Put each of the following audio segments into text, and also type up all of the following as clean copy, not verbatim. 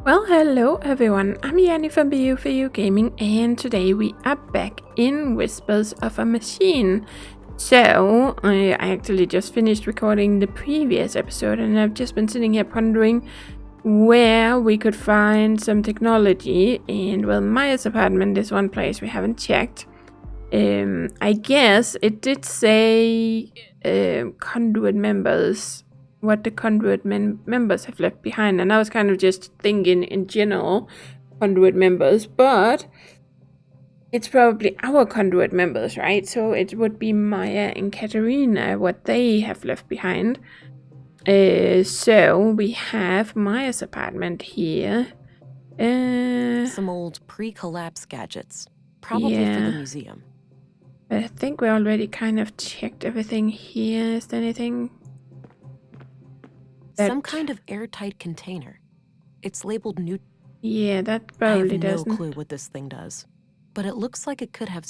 Well, hello everyone, I'm Yeti from BU4U Gaming, and today we are back in Whispers of a Machine. So, I actually just finished recording the previous episode, and I've just been sitting here pondering where we could find some technology, and well, Maya's apartment is one place we haven't checked. I guess it did say conduit members, what the conduit members have left behind, and I was kind of just thinking in general conduit members, but it's probably our conduit members, right? So it would be Maya and Katerina, what they have left behind. So we have Maya's apartment here. Some old pre-collapse gadgets, probably for the museum. But I think we already kind of checked everything here. Is there anything? Some kind of airtight container. It's labeled new. Yeah, that probably I have doesn't. no clue what this thing does, but it looks like it could have.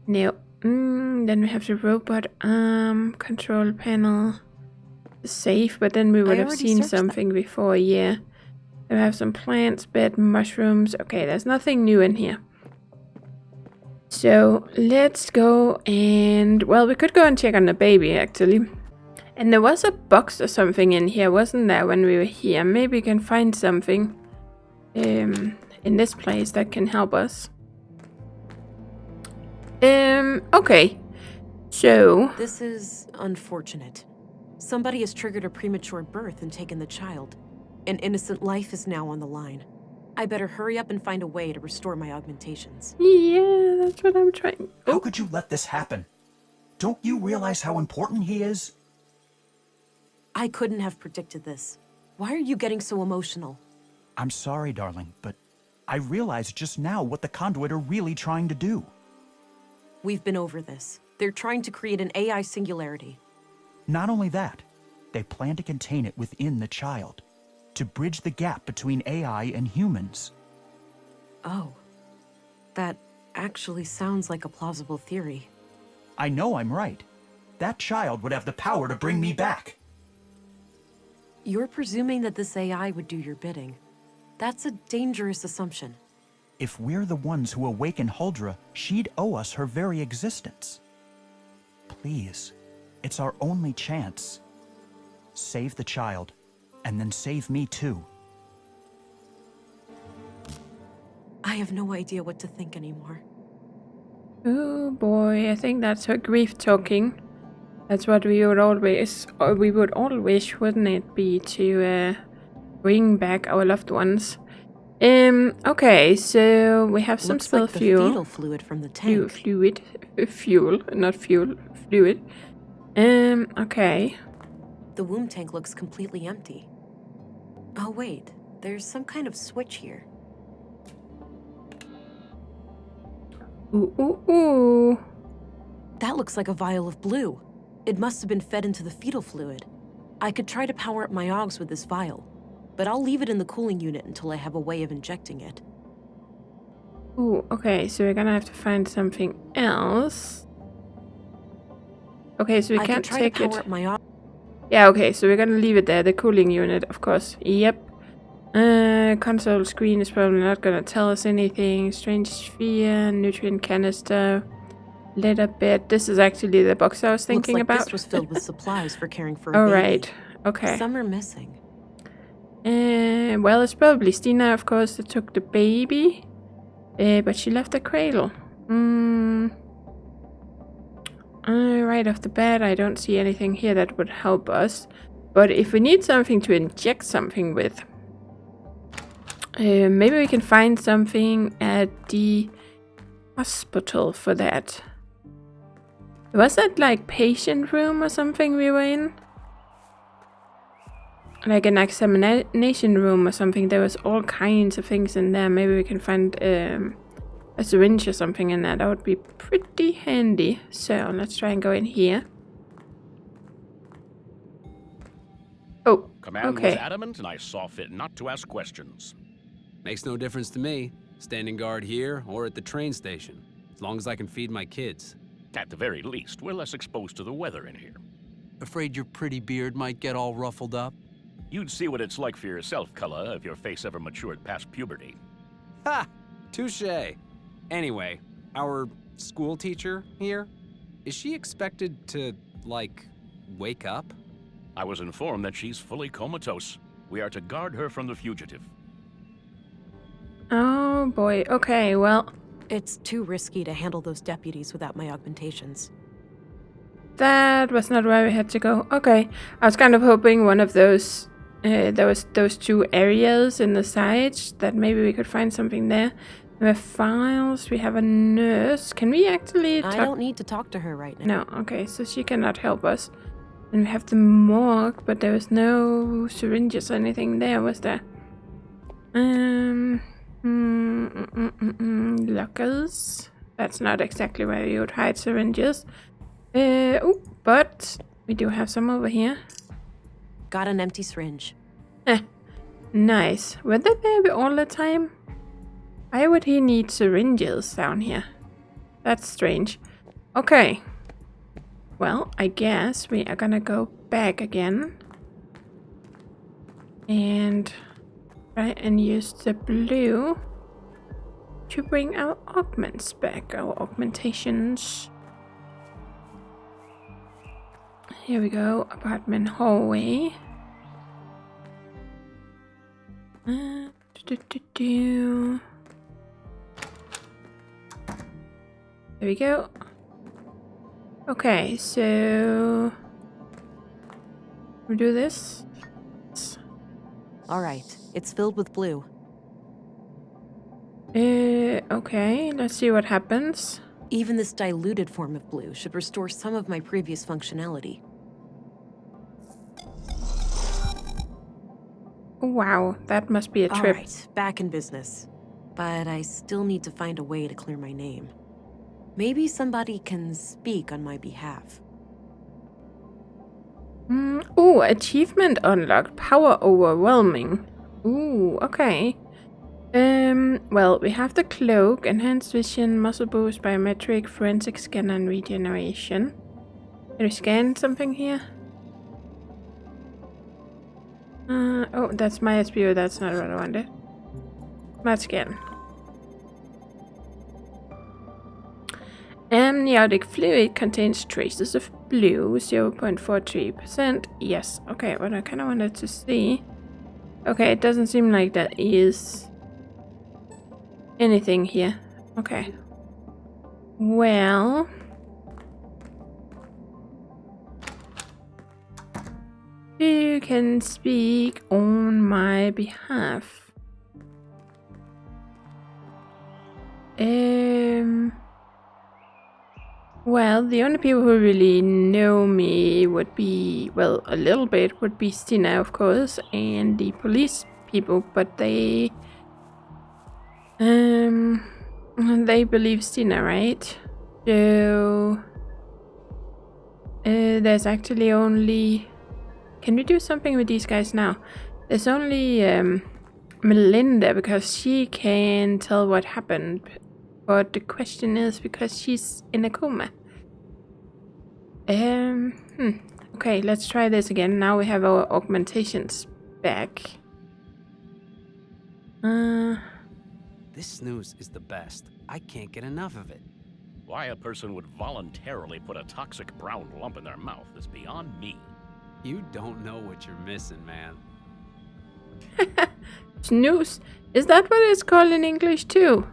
No. Then we have the robot arm, control panel, the safe, but then we would have seen something before, yeah. Then we have some plants, bed, mushrooms. Okay, there's nothing new in here. So let's go and, well, we could go and check on the baby actually. And there was a box or something in here, wasn't there, when we were here? Maybe we can find something in this place that can help us. Okay. So this is unfortunate. Somebody has triggered a premature birth and taken the child. An innocent life is now on the line. I better hurry up and find a way to restore my augmentations. Yeah, that's what I'm trying. How could you let this happen? Don't you realize how important he is? I couldn't have predicted this. Why are you getting so emotional? I'm sorry, darling, but I realized just now what the conduit are really trying to do. We've been over this. They're trying to create an AI singularity. Not only that, they plan to contain it within the child, to bridge the gap between AI and humans. Oh, that actually sounds like a plausible theory. I know I'm right. That child would have the power to bring me back. You're presuming that this AI would do your bidding. That's a dangerous assumption. If we're the ones who awaken Huldra, she'd owe us her very existence. Please, it's our only chance. Save the child, and then save me too. I have no idea what to think anymore. Oh boy, I think that's her grief talking. That's what we would always, wouldn't it be, to bring back our loved ones. Okay, so we have some spell like the fuel. fetal fluid from the tank. Fuel, not fuel, fluid. Okay. The womb tank looks completely empty. Oh wait, there's some kind of switch here. Ooh. That looks like a vial of blue. It must have been fed into the fetal fluid. I could try to power up my augs with this vial, but I'll leave it in the cooling unit until I have a way of injecting it. Ooh, okay, so we're gonna have to find something else. Okay, so we can't take it. Yeah, okay, so we're gonna leave it there, the cooling unit, of course. Yep. Console screen is probably not gonna tell us anything. Strange sphere, nutrient canister, leather bed. This is actually the box I was thinking Looks like about. This was filled with supplies for caring for a All baby. right, okay. Some are missing. Well, it's probably Stina, of course, that took the baby. But she left the cradle. Right off the bat, I don't see anything here that would help us. But if we need something to inject something with, maybe we can find something at the hospital for that. Was that like patient room or something we were in? Like an examination room or something. There was all kinds of things in there. Maybe we can find a syringe or something in there. That would be pretty handy. So let's try and go in here. Oh, Command okay. was adamant, and I saw fit not to ask questions. Makes no difference to me, standing guard here or at the train station, as long as I can feed my kids. At the very least, we're less exposed to the weather in here. Afraid your pretty beard might get all ruffled up? You'd see what it's like for yourself, Cullah, if your face ever matured past puberty. Ha! Touché. Anyway, our school teacher here, is she expected to, like, wake up? I was informed that she's fully comatose. We are to guard her from the fugitive. Oh boy. Okay, well, It's too risky to handle those deputies without my augmentations. that was not where we had to go. Okay, I was kind of hoping one of those those two areas in the sides that maybe we could find something there. We have files. We have a nurse. Can we actually talk? I don't need to talk to her right now. No. Okay, so she cannot help us. And we have the morgue, but there was no syringes or anything there, was there? Lockers. That's not exactly where you would hide syringes. Oh, but we do have some over here. Got an empty syringe. Nice. Were they there all the time? Why would he need syringes down here? That's strange. Okay. Well, I guess we are gonna go back again. And try and use the blue to bring our augments back, our augmentations. Here we go, apartment hallway. There we go. Okay, so we do this. All right, it's filled with blue. Okay, let's see what happens. Even this diluted form of blue should restore some of my previous functionality. Wow, that must be a All trip. right, back in business. But I still need to find a way to clear my name. Maybe somebody can speak on my behalf. Ooh, achievement unlocked. Power overwhelming. Ooh, okay. Well, we have the cloak, enhanced vision, muscle boost, biometric, forensic scan, and regeneration. Can we scan something here? Oh, that's my SPO. That's not what I wanted. Let's scan. Amniotic fluid contains traces of blue, 0.43%. Yes, okay, what I kind of wanted to see. Okay, it doesn't seem like that is anything here. Okay. Well. You can speak on my behalf. Well, the only people who really know me would be, well, a little bit would be Stina, of course, and the police people, but they believe Stina, right? So there's actually only, can we do something with these guys now? There's only Melinda, because she can tell what happened, but the question is because she's in a coma. Okay, let's try this again. Now we have our augmentations back. This snooze is the best. I can't get enough of it. Why a person would voluntarily put a toxic brown lump in their mouth is beyond me. You don't know what you're missing, man. Snooze. Is that what it's called in English too?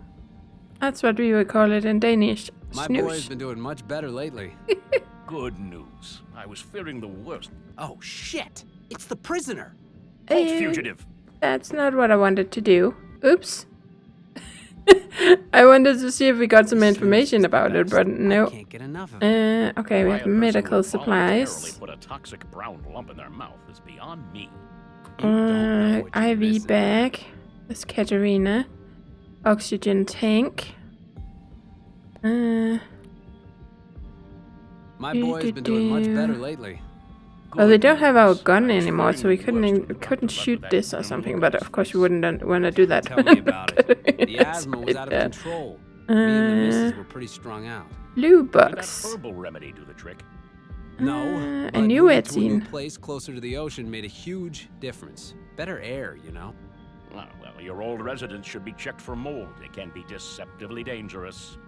That's what we would call it in Danish. My Snooze. boy's been doing much better lately. Good news. I was fearing the worst. Oh, shit! It's the prisoner! Halt, fugitive! That's not what I wanted to do. Oops. I wanted to see if we got some information about it, but no. I can't get enough of it. Okay, we Why have a person medical would voluntarily supplies. put a toxic brown lump in their mouth is beyond me. You don't know what you're IV missing. bag. That's Katerina. Oxygen tank. My boy's been doing much better lately. Well, we Good don't have our news. gun I was anymore, so we fearing the worst when the couldn't doctor shoot left this that or young something. look But on of his course, we face. wouldn't want to do that. Tell me about it. The That's asthma was out of right, control. Me and the missus were pretty strung out. Blue Maybe that box. herbal remedy do the trick. No, a but new moving to a new Yeti. place closer to the ocean made a huge difference. Better air, you know? Ah, well, your old residence should be checked for mold. It can be deceptively dangerous.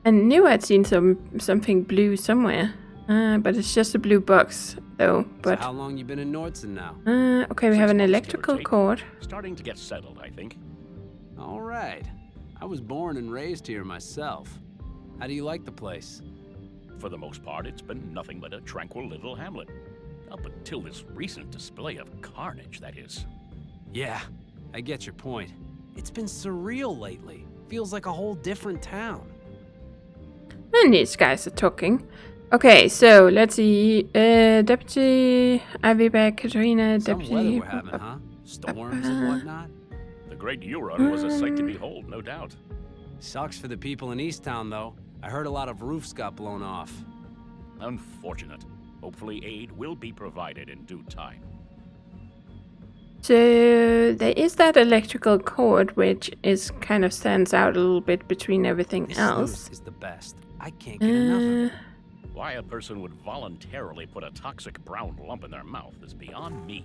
I knew I'd seen something blue somewhere. But it's just a blue box, though. But So how long you been in Nordson now? okay, we have 6 an months, give or electrical take. cord. Starting to get settled, I think. All right. I was born and raised here myself. How do you like the place? For the most part, it's been nothing but a tranquil little hamlet. Up until this recent display of carnage, that is. Yeah, I get your point. It's been surreal lately. Feels like a whole different town. And these guys are talking. Okay, so let's see. Deputy Ivy back, Katrina, Some Deputy. weather we're having, huh? Storms and whatnot. The Great U-Run was a sight to behold, no doubt. Sucks for the people in Easttown, though. I heard a lot of roofs got blown off. Unfortunate. Hopefully aid will be provided in due time. So there is that electrical cord, which is kind of stands out a little bit between everything This else. news is the best. I can't get enough of it. Why a person would voluntarily put a toxic brown lump in their mouth is beyond me.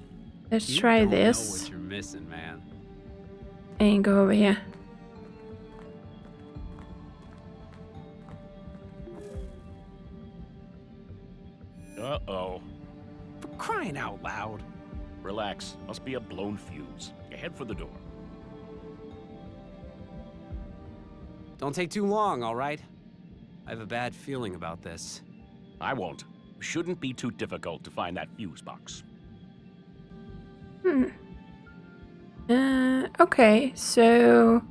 Let's You try don't know this what you're missing, man. and go over here. Uh-oh. For crying out loud. Relax. Must be a blown fuse. You head for the door. Don't take too long, all right? I have a bad feeling about this. I won't. Shouldn't be too difficult to find that fuse box. Okay, so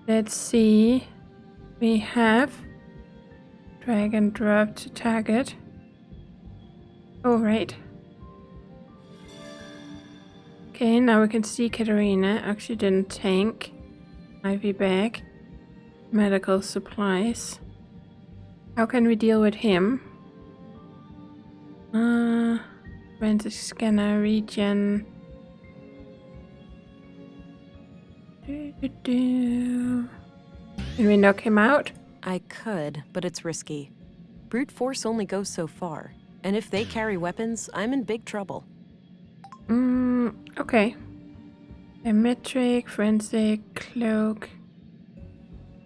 let's see. We have drag and drop to target. Oh, right. Okay, now we can see Katarina, oxygen tank, IV bag, medical supplies. How can we deal with him? Forensic scanner region. Can we knock him out? I could, but it's risky. Brute force only goes so far, and if they carry weapons, I'm in big trouble. Okay. A metric, forensic, cloak,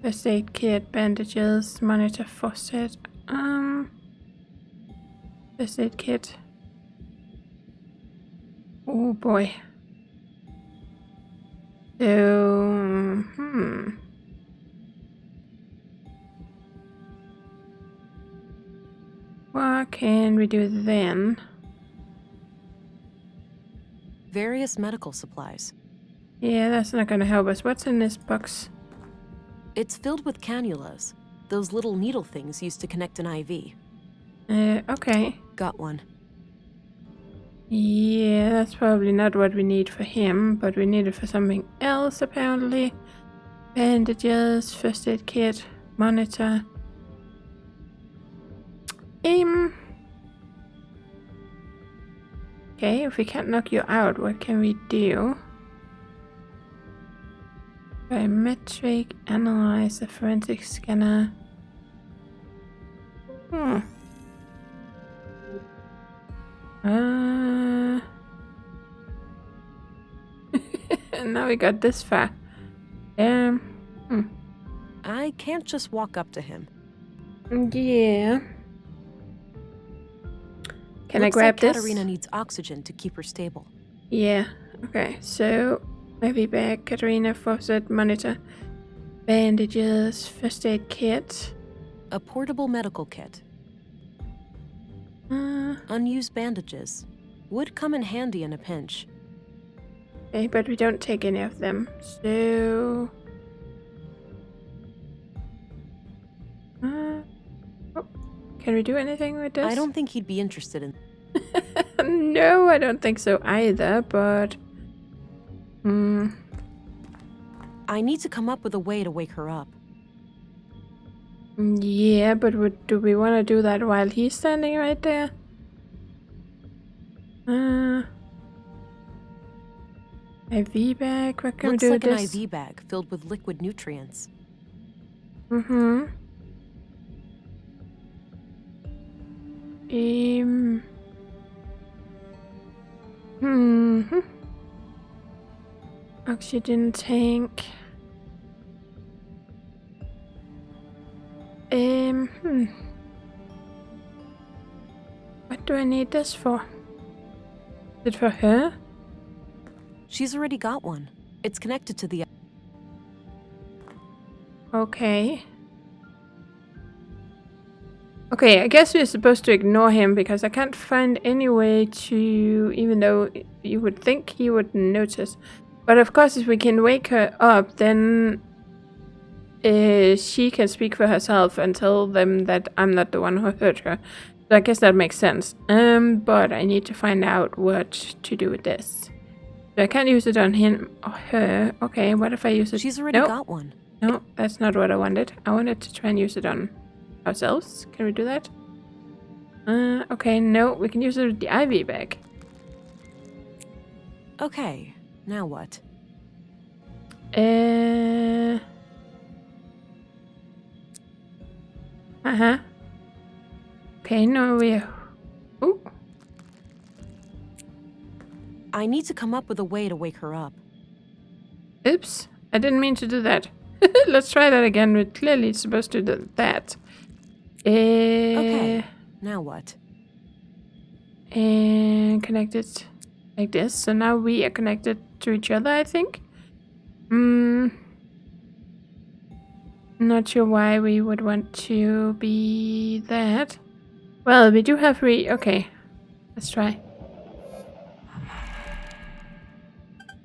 first aid kit, bandages, monitor faucet. First aid kit. Oh boy. So, what can we do then? Various medical supplies. Yeah, that's not gonna help us. What's in this box? It's filled with cannulas, those little needle things used to connect an IV. Okay. Got one. Yeah, that's probably not what we need for him, but we need it for something else apparently. Bandages, first aid kit, monitor. Okay, if we can't knock you out, what can we do? Biometric, analyze the forensic scanner. Now we got this far. I can't just walk up to him. Yeah. Can I Looks grab like this? Katarina needs oxygen to keep her stable. Yeah. Okay, so heavy bag, Katarina, faucet, monitor, bandages, first aid kit. A portable medical kit. Unused bandages. Would come in handy in a pinch. Okay, but we don't take any of them. So can we do anything with this? I don't think he'd be interested in. No, I don't think so either, but I need to come up with a way to wake her up. yeah, but do we want to do that while he's standing right there? IV bag, what can Looks we do like with an this? IV bag filled with liquid nutrients. Mm-hmm. Hmm. Oxygen tank. What do I need this for? Is it for her? She's already got one. It's connected to the... Okay. Okay, I guess we're supposed to ignore him because I can't find any way to, even though you would think he would notice. But of course, if we can wake her up, then she can speak for herself and tell them that I'm not the one who hurt her. So I guess that makes sense. But I need to find out what to do with this. So I can't use it on him or her. Okay, what if I use it? She's already got one. No, that's not what I wanted. I wanted to try and use it on ourselves. Can we do that? Okay, no, we can use it with the IV bag. Okay, now what? Okay, no, Ooh. I need to come up with a way to wake her up. Oops, I didn't mean to do that. Let's try that again. We're clearly supposed to do that. Okay, now what? And connect it like this. So now we are connected to each other, I think. Not sure why we would want to be that. Well, we do have okay, let's try.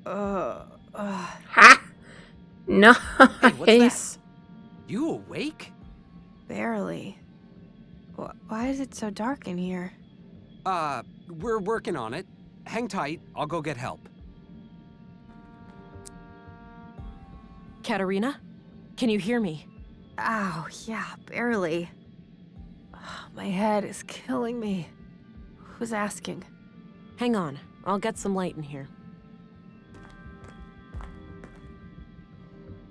Ha! Nice. Hey, what's that? You awake? Barely. Why is it so dark in here? We're working on it. Hang tight, I'll go get help. Katerina? Can you hear me? Ow, yeah, barely. My head is killing me. Who's asking? Hang on, I'll get some light in here.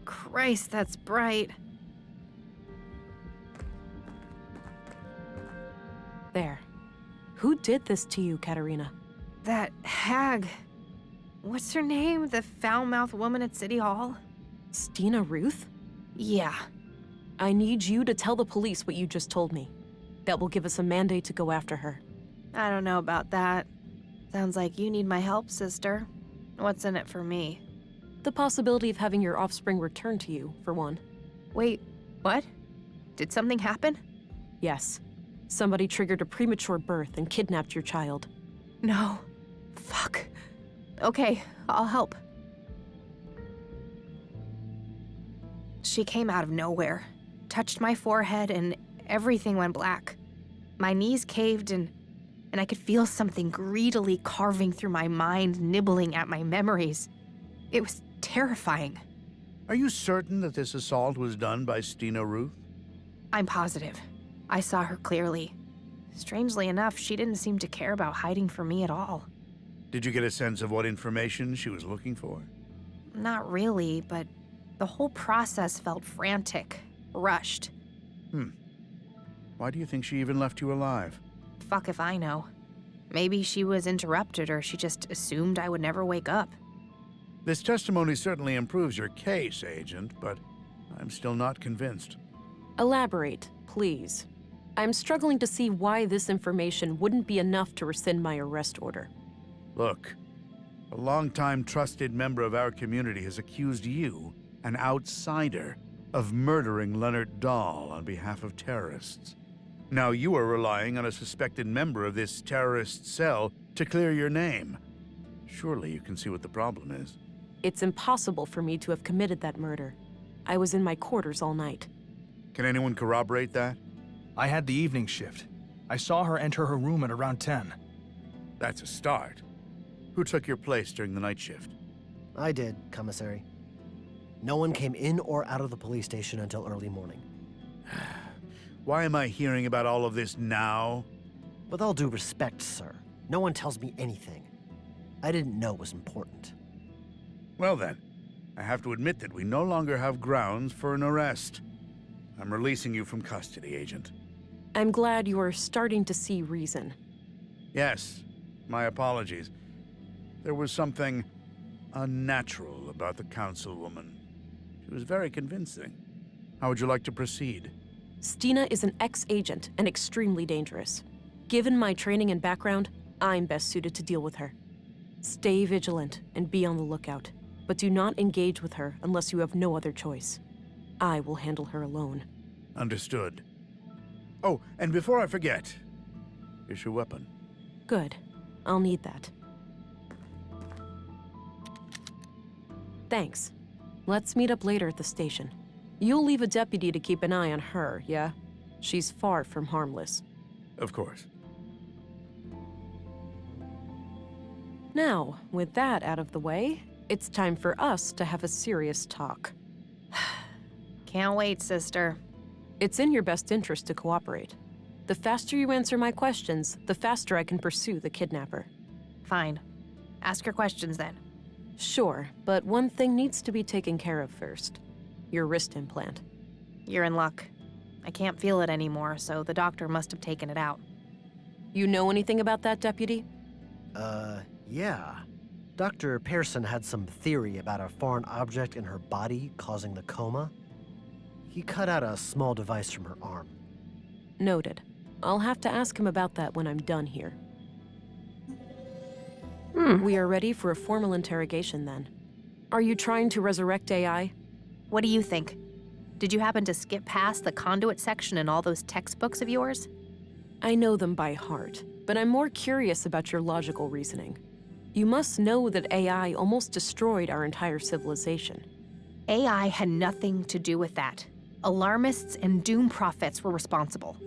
Christ, that's bright. There. Who did this to you, Katerina? That hag. What's her name? The foul-mouthed woman at City Hall? Stina Ruth? Yeah. I need you to tell the police what you just told me. That will give us a mandate to go after her. I don't know about that. Sounds like you need my help, sister. What's in it for me? The possibility of having your offspring returned to you, for one. Wait, what? Did something happen? Yes. Somebody triggered a premature birth and kidnapped your child. No. Fuck. Okay, I'll help. She came out of nowhere, touched my forehead, and everything went black. My knees caved and I could feel something greedily carving through my mind, nibbling at my memories. It was terrifying. Are you certain that this assault was done by Stina Ruth? I'm positive. I saw her clearly. Strangely enough, she didn't seem to care about hiding from me at all. Did you get a sense of what information she was looking for? Not really, but the whole process felt frantic, rushed. Why do you think she even left you alive? Fuck if I know. Maybe she was interrupted or she just assumed I would never wake up. This testimony certainly improves your case, Agent, but I'm still not convinced. Elaborate, please. I'm struggling to see why this information wouldn't be enough to rescind my arrest order. Look, a longtime trusted member of our community has accused you, an outsider, of murdering Leonard Dahl on behalf of terrorists. Now you are relying on a suspected member of this terrorist cell to clear your name. Surely you can see what the problem is. It's impossible for me to have committed that murder. I was in my quarters all night. Can anyone corroborate that? I had the evening shift. I saw her enter her room at around 10. That's a start. Who took your place during the night shift? I did, Commissary. No one came in or out of the police station until early morning. Why am I hearing about all of this now? With all due respect, sir, no one tells me anything. I didn't know it was important. Well then, I have to admit that we no longer have grounds for an arrest. I'm releasing you from custody, Agent. I'm glad you are starting to see reason. Yes, my apologies. There was something unnatural about the councilwoman. She was very convincing. How would you like to proceed? Stina is an ex-agent and extremely dangerous. Given my training and background, I'm best suited to deal with her. Stay vigilant and be on the lookout, but do not engage with her unless you have no other choice. I will handle her alone. Understood. Oh, and before I forget, here's your weapon. Good. I'll need that. Thanks. Let's meet up later at the station. You'll leave a deputy to keep an eye on her, yeah? She's far from harmless. Of course. Now, with that out of the way, it's time for us to have a serious talk. Can't wait, sister. It's in your best interest to cooperate. The faster you answer my questions, the faster I can pursue the kidnapper. Fine. Ask your questions then. Sure, but one thing needs to be taken care of first. Your wrist implant. You're in luck. I can't feel it anymore, so the doctor must have taken it out. You know anything about that, Deputy? Yeah. Dr. Pearson had some theory about a foreign object in her body causing the coma. He cut out a small device from her arm. Noted. I'll have to ask him about that when I'm done here. We are ready for a formal interrogation then. Are you trying to resurrect AI? What do you think? Did you happen to skip past the conduit section in all those textbooks of yours? I know them by heart, but I'm more curious about your logical reasoning. You must know that AI almost destroyed our entire civilization. AI had nothing to do with that. Alarmists and doom prophets were responsible.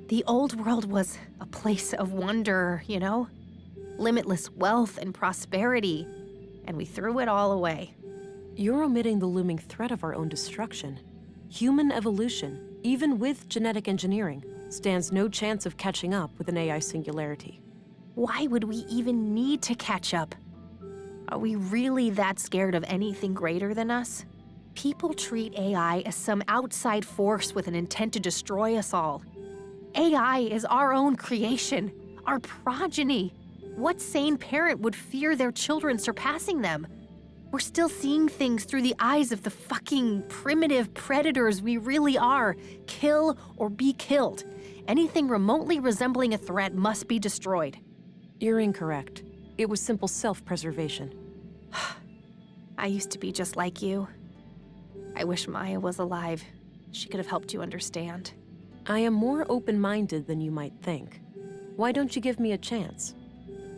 The old world was a place of wonder, you know? Limitless wealth and prosperity, and we threw it all away. You're omitting the looming threat of our own destruction. Human evolution, even with genetic engineering, stands no chance of catching up with an AI singularity. Why would we even need to catch up? Are we really that scared of anything greater than us? People treat AI as some outside force with an intent to destroy us all. AI is our own creation, our progeny. What sane parent would fear their children surpassing them? We're still seeing things through the eyes of the fucking primitive predators we really are. Kill or be killed. Anything remotely resembling a threat must be destroyed. You're incorrect. It was simple self-preservation. I used to be just like you. I wish Maya was alive. She could have helped you understand. I am more open-minded than you might think. Why don't you give me a chance?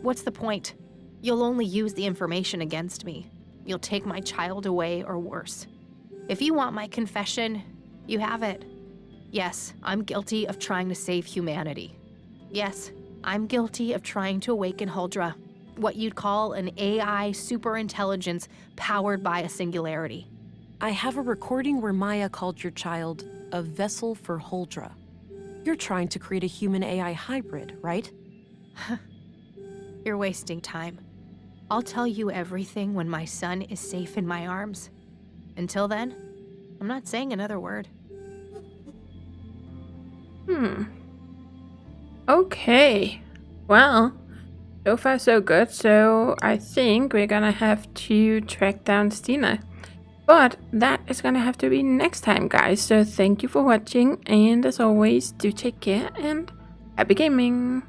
What's the point? You'll only use the information against me. You'll take my child away or worse. If you want my confession, you have it. Yes, I'm guilty of trying to save humanity. Yes, I'm guilty of trying to awaken Huldra, what you'd call an AI superintelligence powered by a singularity. I have a recording where Maya called your child a vessel for Huldra. You're trying to create a human-AI hybrid, right? You're wasting time. I'll tell you everything when my son is safe in my arms. Until then, I'm not saying another word. Okay. Well, so far so good. So I think we're gonna have to track down Stina. But that is gonna have to be next time, guys. So thank you for watching. And as always, do take care and happy gaming.